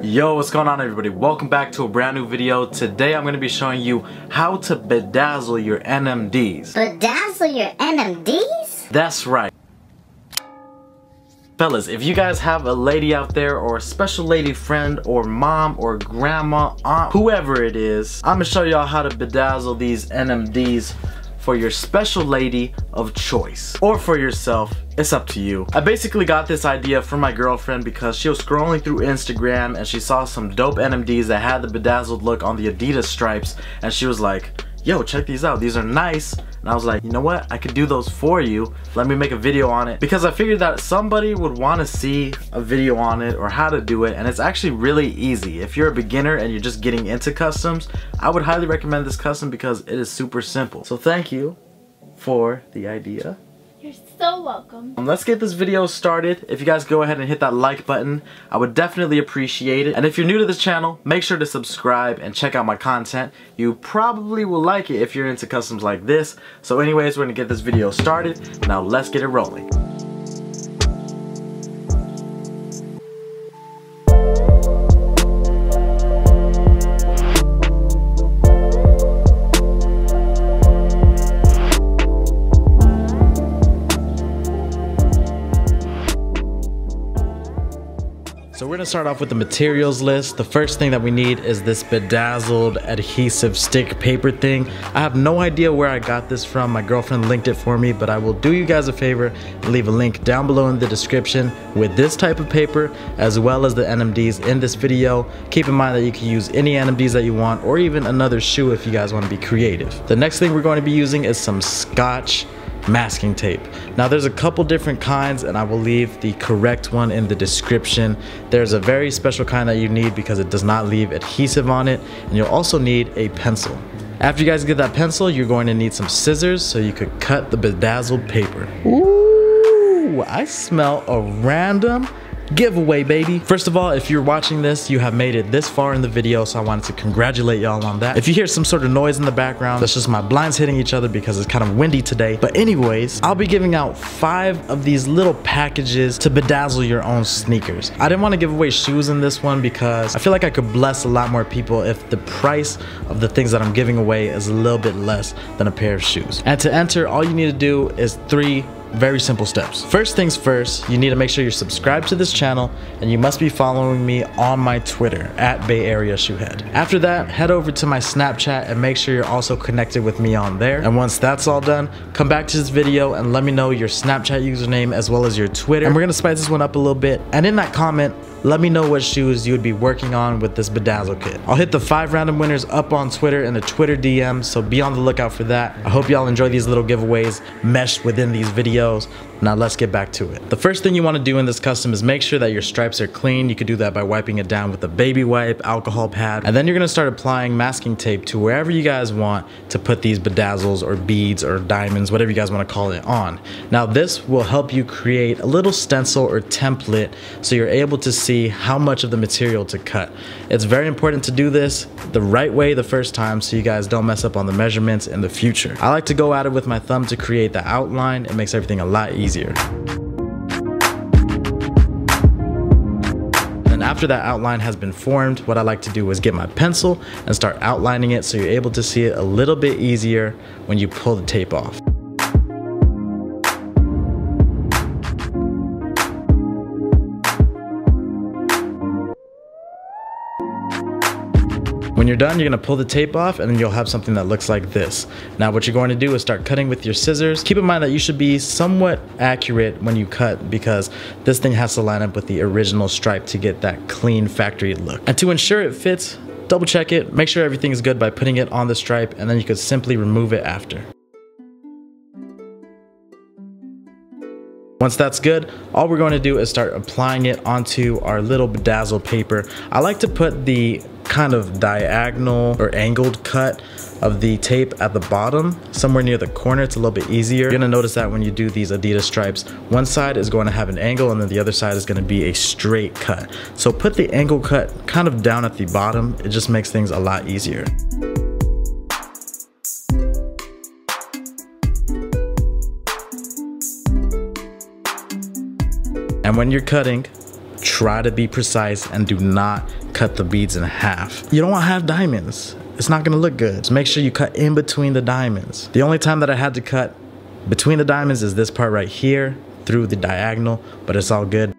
Yo, what's going on everybody? Welcome back to a brand new video. Today I'm going to be showing you how to bedazzle your NMDs. Bedazzle your NMDs? That's right. Fellas, if you guys have a lady out there or a special lady friend or mom or grandma, aunt, whoever it is, I'm going to show y'all how to bedazzle these NMDs for your special lady of choice. Or for yourself, it's up to you. I basically got this idea from my girlfriend because she was scrolling through Instagram and she saw some dope NMDs that had the bedazzled look on the Adidas stripes, and she was like, yo, check these out, these are nice. And I was like, you know what, I could do those for you. Let me make a video on it, because I figured that somebody would want to see a video on it or how to do it, and it's actually really easy. If you're a beginner and you're just getting into customs, I would highly recommend this custom because it is super simple. So thank you for the idea. You're so welcome. Let's get this video started. If you guys go ahead and hit that like button, I would definitely appreciate it. And if you're new to this channel, make sure to subscribe and check out my content. You probably will like it if you're into customs like this. So anyways, we're gonna get this video started. Now let's get it rolling. So we're gonna start off with the materials list. The first thing that we need is this bedazzled adhesive stick paper thing. I have no idea where I got this from. My girlfriend linked it for me, but I will do you guys a favor and leave a link down below in the description with this type of paper as well as the NMDs in this video. Keep in mind that you can use any NMDs that you want, or even another shoe if you guys want to be creative. The next thing we're going to be using is some Scotch masking tape. Now there's a couple different kinds and I will leave the correct one in the description. There's a very special kind that you need because it does not leave adhesive on it, and you'll also need a pencil. After you guys get that pencil, you're going to need some scissors so you could cut the bedazzled paper. Ooh, I smell a random giveaway, baby. First of all, if you're watching this, you have made it this far in the video, so I wanted to congratulate y'all on that. If you hear some sort of noise in the background, that's just my blinds hitting each other because it's kind of windy today. But anyways, I'll be giving out 5 of these little packages to bedazzle your own sneakers. I didn't want to give away shoes in this one because I feel like I could bless a lot more people if the price of the things that I'm giving away is a little bit less than a pair of shoes. And to enter, all you need to do is 3 very simple steps. First things first, you need to make sure you're subscribed to this channel, and you must be following me on my Twitter at Bay Area Shoehead. After that, head over to my Snapchat and make sure you're also connected with me on there. And once that's all done, come back to this video and let me know your Snapchat username as well as your Twitter. And we're gonna spice this one up a little bit. And in that comment, let me know what shoes you would be working on with this bedazzle kit. I'll hit the 5 random winners up on Twitter in the Twitter DM, so be on the lookout for that. I hope y'all enjoy these little giveaways meshed within these videos. Now let's get back to it. The first thing you want to do in this custom is make sure that your stripes are clean. You could do that by wiping it down with a baby wipe, alcohol pad, and then you're going to start applying masking tape to wherever you guys want to put these bedazzles or beads or diamonds, whatever you guys want to call it, on. Now this will help you create a little stencil or template so you're able to see how much of the material to cut. It's very important to do this the right way the first time so you guys don't mess up on the measurements in the future. I like to go at it with my thumb to create the outline. It makes everything a lot easier. And after that outline has been formed, what I like to do is get my pencil and start outlining it so you're able to see it a little bit easier when you pull the tape off. When you're done, you're gonna pull the tape off and then you'll have something that looks like this. Now what you're going to do is start cutting with your scissors. Keep in mind that you should be somewhat accurate when you cut because this thing has to line up with the original stripe to get that clean factory look. And to ensure it fits, double check it, make sure everything is good by putting it on the stripe, and then you could simply remove it after. Once that's good, all we're going to do is start applying it onto our little bedazzle paper. I like to put the kind of diagonal or angled cut of the tape at the bottom, somewhere near the corner. It's a little bit easier. You're gonna notice that when you do these Adidas stripes, one side is going to have an angle and then the other side is gonna be a straight cut. So put the angle cut kind of down at the bottom. It just makes things a lot easier. And when you're cutting, try to be precise and do not cut the beads in half. You don't want to have diamonds. It's not gonna look good. So make sure you cut in between the diamonds. The only time that I had to cut between the diamonds is this part right here through the diagonal, but it's all good.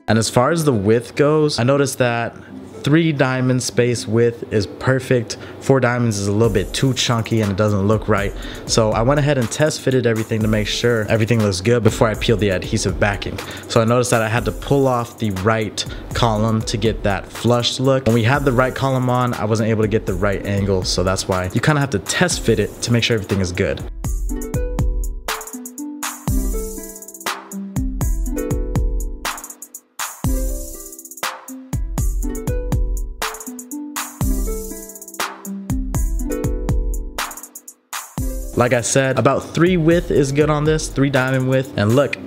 And as far as the width goes, I noticed that 3 diamond space width is perfect. 4 diamonds is a little bit too chunky and it doesn't look right. So I went ahead and test fitted everything to make sure everything looks good before I peeled the adhesive backing. So I noticed that I had to pull off the right column to get that flush look. When we had the right column on, I wasn't able to get the right angle. So that's why you kind of have to test fit it to make sure everything is good. Like I said, about 3 width is good on this, 3 diamond width. And look,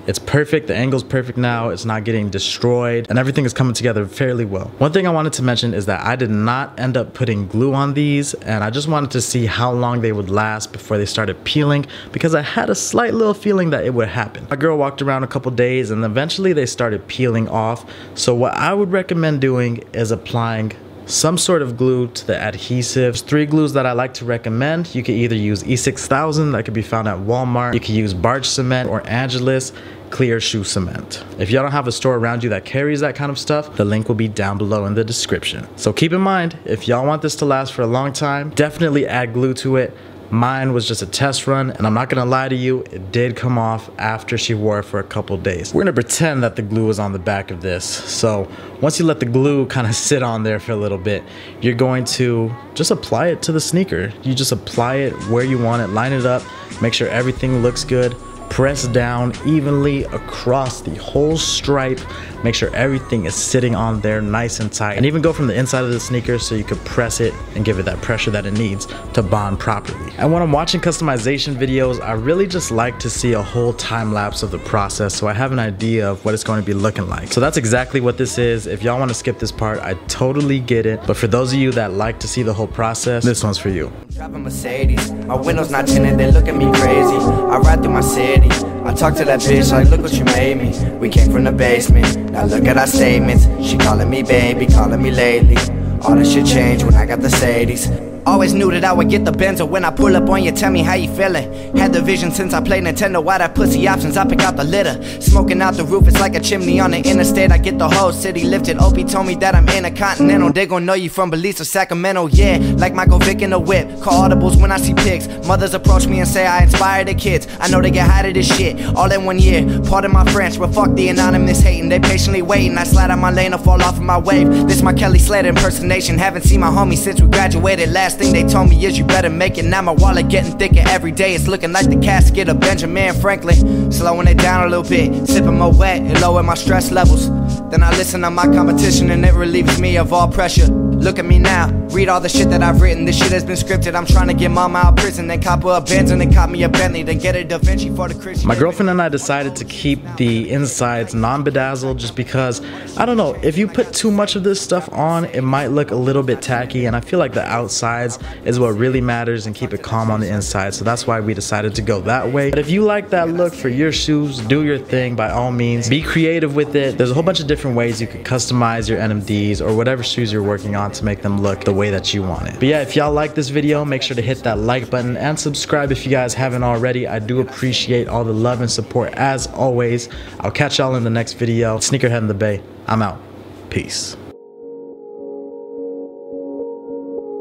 it's perfect. The angle's perfect now. It's not getting destroyed and everything is coming together fairly well. One thing I wanted to mention is that I did not end up putting glue on these, and I just wanted to see how long they would last before they started peeling, because I had a slight little feeling that it would happen. My girl walked around a couple days and eventually they started peeling off. So what I would recommend doing is applying some sort of glue to the adhesives. 3 glues that I like to recommend. You could either use E6000 that could be found at Walmart. You could use barge cement or Angelus clear shoe cement. If y'all don't have a store around you that carries that kind of stuff, the link will be down below in the description. So keep in mind, if y'all want this to last for a long time, definitely add glue to it. Mine was just a test run, and I'm not gonna lie to you, it did come off after she wore it for a couple days. We're gonna pretend that the glue is on the back of this. So once you let the glue kind of sit on there for a little bit, you're going to just apply it to the sneaker. You just apply it where you want it, line it up, make sure everything looks good. Press down evenly across the whole stripe. Make sure everything is sitting on there nice and tight. And even go from the inside of the sneaker so you could press it and give it that pressure that it needs to bond properly. And when I'm watching customization videos, I really just like to see a whole time lapse of the process so I have an idea of what it's going to be looking like. So that's exactly what this is. If y'all want to skip this part, I totally get it. But for those of you that like to see the whole process, this one's for you. Driving Mercedes, my windows not tinted, they look at me crazy. I ride through my city, I talk to that bitch like, look what you made me. We came from the basement, now look at our statements. She calling me baby, calling me lately. All this shit changed when I got the Sadies. Always knew that I would get the Benzo. When I pull up on you, tell me how you feeling. Had the vision since I played Nintendo. Why that pussy options, I pick out the litter. Smoking out the roof, it's like a chimney on the interstate. I get the whole city lifted. OP told me that I'm intercontinental. They gon' know you from Belize or Sacramento. Yeah, like Michael Vick in a whip. Call audibles when I see pics. Mothers approach me and say I inspire the kids. I know they get high to this shit all in 1 year. Pardon my French, but fuck the anonymous hating. They patiently waiting. I slide out my lane or fall off of my wave. This my Kelly Slater impersonation. Haven't seen my homie since we graduated. Last thing they told me is you better make it. Now my wallet getting thicker every day. It's looking like the casket of Benjamin Franklin. Slowing it down a little bit, sipping more wet, it lower my stress levels. Then I listen to my competition and it relieves me of all pressure. Look at me now, read all the shit that I've written. This shit has been scripted. I'm trying to get mama out of prison, then cop her a Benz and then cop me a Bentley, then get a Da Vinci for the Christian. My girlfriend and I decided to keep the insides non-bedazzled just because, I don't know, if you put too much of this stuff on, it might look a little bit tacky, and I feel like the outsides is what really matters and keep it calm on the inside. So that's why we decided to go that way. But if you like that look for your shoes, do your thing by all means. Be creative with it. There's a whole bunch of different ways you could customize your NMDs or whatever shoes you're working on to make them look the way that you want it. But yeah, if y'all like this video, make sure to hit that like button and subscribe if you guys haven't already. I do appreciate all the love and support as always. I'll catch y'all in the next video. Sneakerhead in the Bay. I'm out. Peace.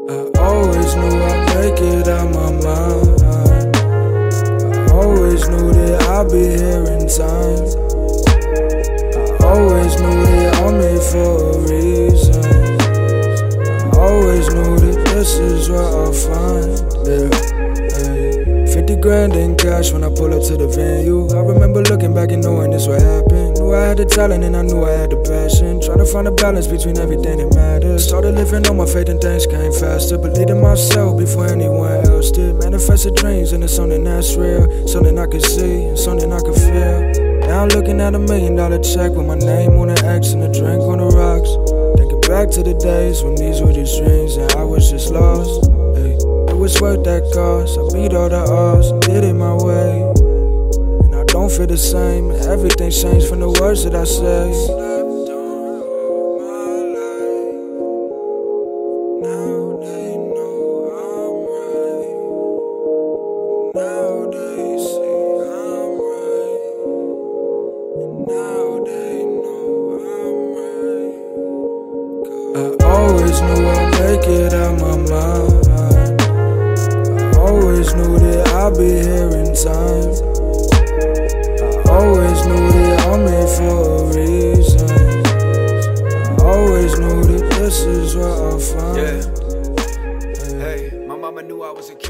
I always knew I'd make it out my mind. I always knew that I'd be here in time. I always knew that I'm here for a reason. I always knew that this is what I'll find. Yeah, 50 grand in cash when I pull up to the venue. I remember looking back and knowing this would happen. Knew I had the talent and I knew I had the passion. Trying to find a balance between everything that matters. Started living on my faith and things came faster. Believed in myself before anyone else did. Manifested dreams and it's something that's real. Something I could see and something I could feel. Now I'm looking at $1 million check with my name on an X and a drink on the rocks. Thinking back to the days when these were just dreams and I was just lost. Hey, it was worth that cost. I beat all the odds and did it my way. And I don't don't feel the same. Everything changed from the words that I say. Now they know I'm right. Now they see I'm right. And now they know I'm right. I always knew I'd make it out my mind. I always knew that I'd be here in time. I always knew that I'm here for a reason. I always knew that this is what I find. Yeah. Hey, my mama knew I was a kid.